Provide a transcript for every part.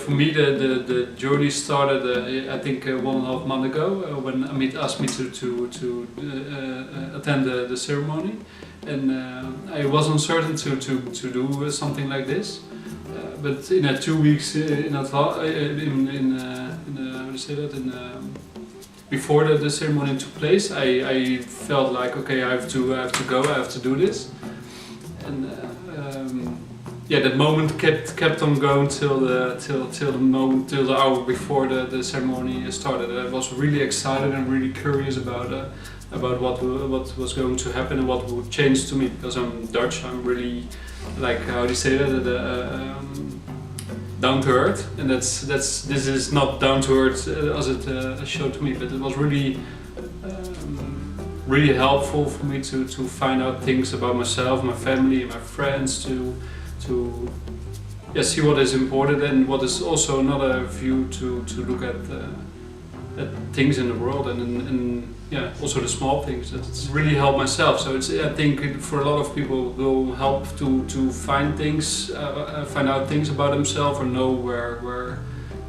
for me the journey started I think 1.5 months ago when Amit asked me to attend the ceremony, and I was uncertain to do something like this, but in 2 weeks in advance, how do you say that, before the ceremony took place, I felt like, okay, I have to go, I have to do this, and yeah, that moment kept on going till the hour before the ceremony started. I was really excited and really curious about what was going to happen and what would change to me, because I'm Dutch. I'm really, like, how do you say that, down to earth, and this is not down to earth as it showed to me, but it was really really helpful for me to find out things about myself, my family, my friends, to see what is important and what is also another view to look at things in the world, and yeah, also the small things. It's really helped myself. So it's, I think for a lot of people, will help to find things, find out things about themselves, or know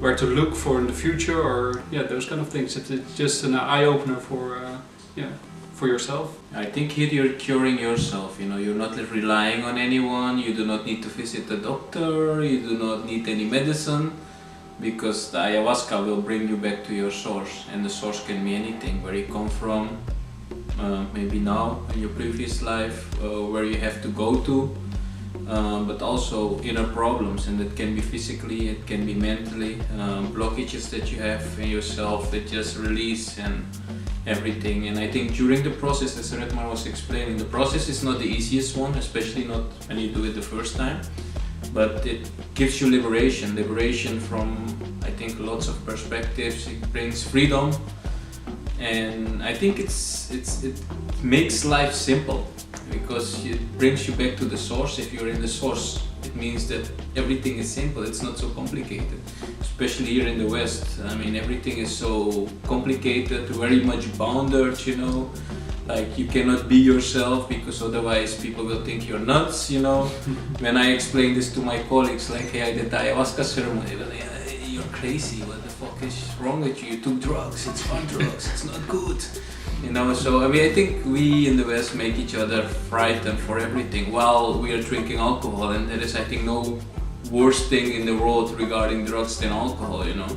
where to look for in the future, or yeah, those kind of things. It's just an eye opener for yourself. I think here you're curing yourself, you know, you're not relying on anyone, you do not need to visit a doctor, you do not need any medicine, because the ayahuasca will bring you back to your source, and the source can be anything, where you come from, maybe now, in your previous life, where you have to go to, but also inner problems, and that can be physically, it can be mentally, blockages that you have in yourself that just release and everything. And I think during the process, as Redmar was explaining, the process is not the easiest one, especially not when you do it the first time, but it gives you liberation from, I think, lots of perspectives. It brings freedom, and I think it makes life simple, because it brings you back to the source. If you're in the source, it means that everything is simple, it's not so complicated. Especially here in the West, I mean, everything is so complicated, very much bounded, you know, like you cannot be yourself, because otherwise people will think you're nuts, you know. When I explain this to my colleagues, like, hey, I did the ayahuasca ceremony, well, yeah, you're crazy, what the fuck is wrong with you? You took drugs, it's fun drugs, it's not good. You know, so I mean, I think we in the West make each other frightened for everything while we are drinking alcohol, and there is, I think, no worst thing in the world regarding drugs than alcohol, you know.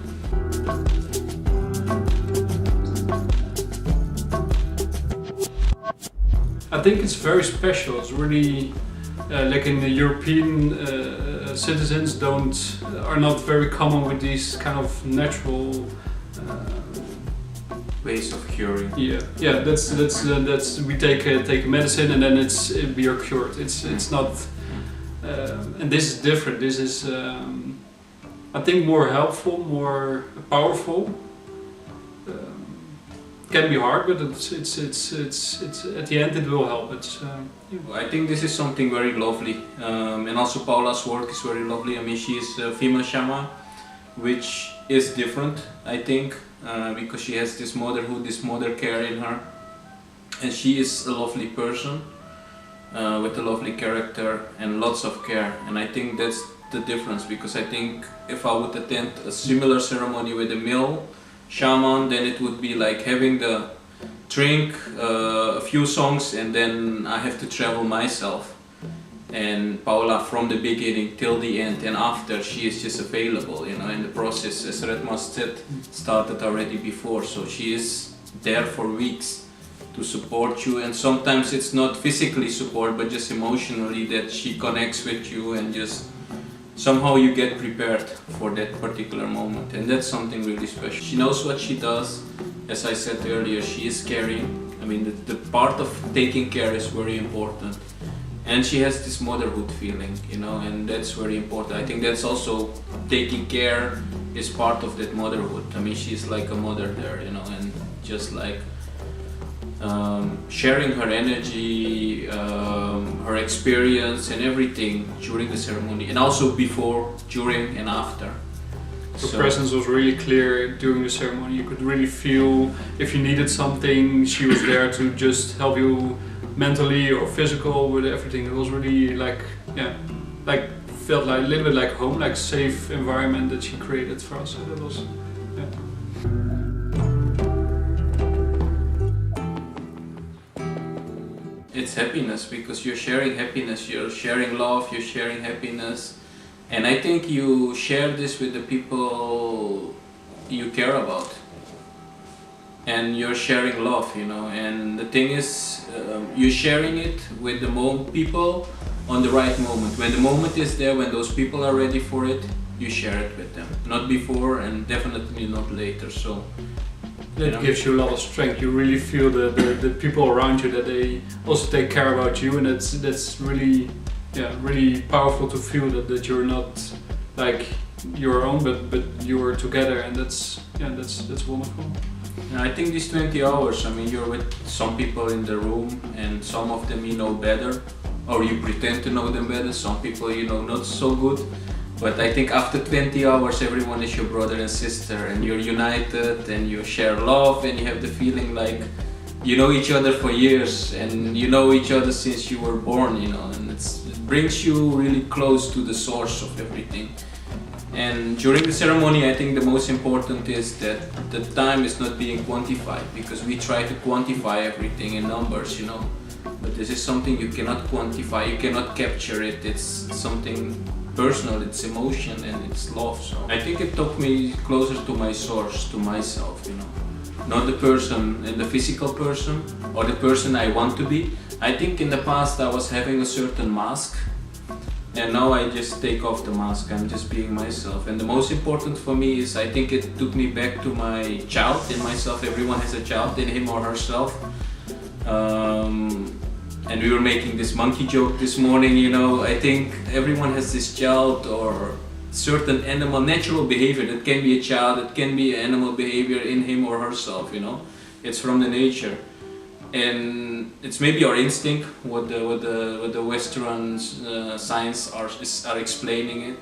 I think it's very special. It's really like in the European citizens are not very common with these kind of natural ways of curing. Yeah. That's we take medicine and then we are cured. It's not, and this is different. This is I think more helpful, more powerful. Can be hard, but it's at the end it will help. I think this is something very lovely, and also Paula's work is very lovely. I mean, she is a female shaman, which is different, I think, because she has this motherhood, this mother care in her, and she is a lovely person with a lovely character and lots of care. And I think that's the difference, because I think if I would attend a similar ceremony with a male shaman, then it would be like having the drink, a few songs, and then I have to travel myself. And Paula, from the beginning till the end and after, she is just available, you know, and the process, as Redmar said, started already before. So she is there for weeks to support you, and sometimes it's not physically support, but just emotionally, that she connects with you, and just somehow you get prepared for that particular moment, and that's something really special. She knows what she does. As I said earlier, she is caring. I mean, the part of taking care is very important, and she has this motherhood feeling, you know, and that's very important. I think that's also, taking care is part of that motherhood. I mean, she's like a mother there, you know, and just like sharing her energy, her experience and everything during the ceremony, and also before, during and after. Her presence was really clear during the ceremony. You could really feel if you needed something, she was there to just help you mentally or physical with everything. It was really like felt like a little bit like home, like safe environment that she created for us. So that was, yeah. It's happiness, because you're sharing happiness, you're sharing love, you're sharing happiness. And I think you share this with the people you care about. And you're sharing love, you know. And the thing is, you're sharing it with the people on the right moment. When the moment is there, when those people are ready for it, you share it with them. Not before and definitely not later. So that gives you a lot of strength. You really feel the people around you, that they also take care about you, and that's really, yeah, really powerful to feel that you're not like your own, but you're together, and that's wonderful. And I think these 20 hours, I mean, you're with some people in the room, and some of them you know better, or you pretend to know them better. Some people you know not so good. But I think after 20 hours, everyone is your brother and sister, and you're united, and you share love, and you have the feeling like you know each other for years, and you know each other since you were born, you know, and it brings you really close to the source of everything. And during the ceremony, I think the most important is that the time is not being quantified, because we try to quantify everything in numbers, you know. But this is something you cannot quantify, you cannot capture it. It's something personal, it's emotion, and it's love. So I think it took me closer to my source, to myself, you know. Not the person and the physical person or the person I want to be. I think in the past I was having a certain mask, and now I just take off the mask. I'm just being myself. And the most important for me is, I think it took me back to my child in myself. Everyone has a child in him or herself. And we were making this monkey joke this morning, you know. I think everyone has this child or certain animal natural behavior. That can be a child, it can be animal behavior in him or herself, you know. It's from the nature. And it's maybe our instinct, what the Western science are explaining it.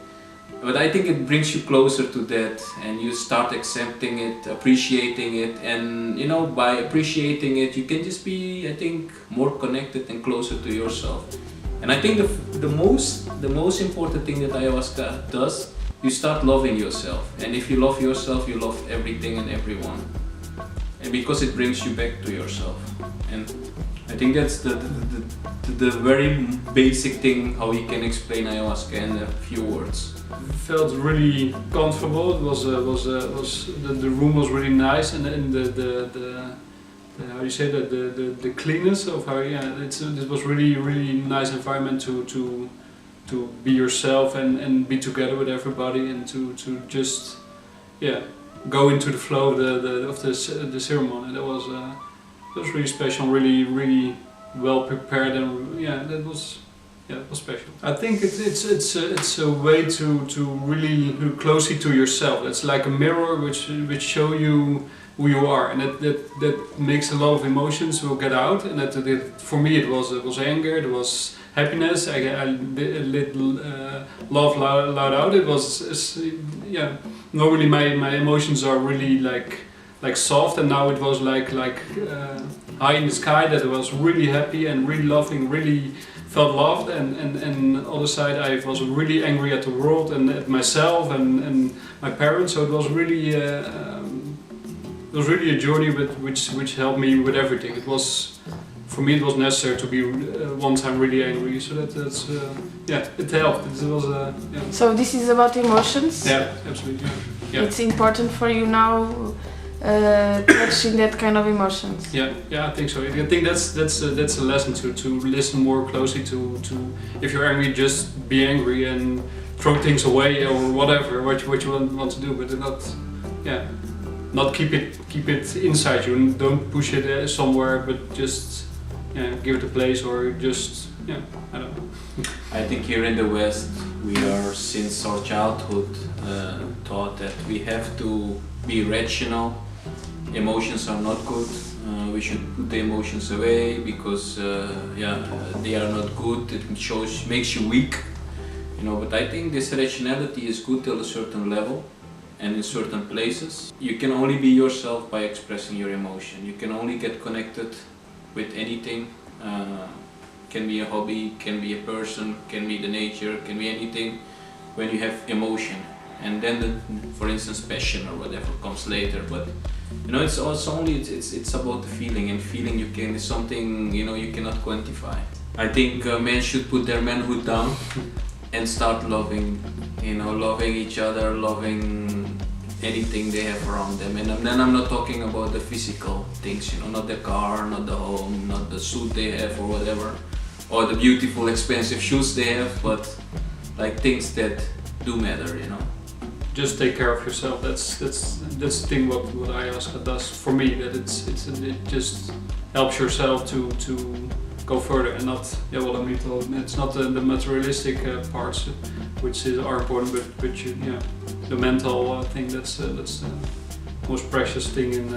But I think it brings you closer to that, and you start accepting it, appreciating it, and you know, by appreciating it, you can just be, I think, more connected and closer to yourself. And I think the most important thing that ayahuasca does, you start loving yourself. And if you love yourself, you love everything and everyone. And because it brings you back to yourself. And I think that's the very basic thing how you can explain ayahuasca in a few words. Felt really comfortable. It was the room was really nice, and the how do you say that, the cleanness of how, yeah, it was really nice environment to be yourself and be together with everybody, and to just, yeah, go into the flow of the ceremony. That was really special, really well prepared, and yeah, that was. Yeah, it was special. I think it's a way to really look closely to yourself. It's like a mirror which show you who you are, and that makes a lot of emotions will get out. And that for me it was anger, it was happiness. I let love loud out. It was yeah. Normally my emotions are really like soft, and now it was like high in the sky. That I was really happy and really loving, really felt loved, and on the other side I was really angry at the world and at myself and my parents. So it was really a journey which helped me with everything. It was, for me, it was necessary to be one time really angry. So that's yeah, it helped. It was yeah. So this is about emotions. Yeah, absolutely. Yeah. It's important for you now. Touching that kind of emotions. Yeah, I think so. I think that's a lesson to listen more closely to if you're angry, just be angry and throw things away or whatever what you want to do, but not keep it inside you, and don't push it somewhere, but just give it a place, or just I don't know. I think here in the West we are, since our childhood, taught that we have to be rational. Emotions are not good. We should put the emotions away because they are not good. It makes you weak, you know. But I think this rationality is good till a certain level, and in certain places. You can only be yourself by expressing your emotion. You can only get connected with anything. Can be a hobby, can be a person, can be the nature, can be anything. when you have emotion, and then the, for instance, passion or whatever comes later. But you know, it's also only it's about the feeling, and feeling is something, you know, you cannot quantify. I think men should put their manhood down and start loving, you know, loving each other, loving anything they have around them. And then I'm not talking about the physical things, you know, not the car, not the home, not the suit they have or whatever, or the beautiful expensive shoes they have, but like things that do matter, you know. Just take care of yourself. That's the thing what ayahuasca does for me. That it just helps yourself to go further, and not it's not the materialistic parts which are important, but the mental thing. That's the most precious thing in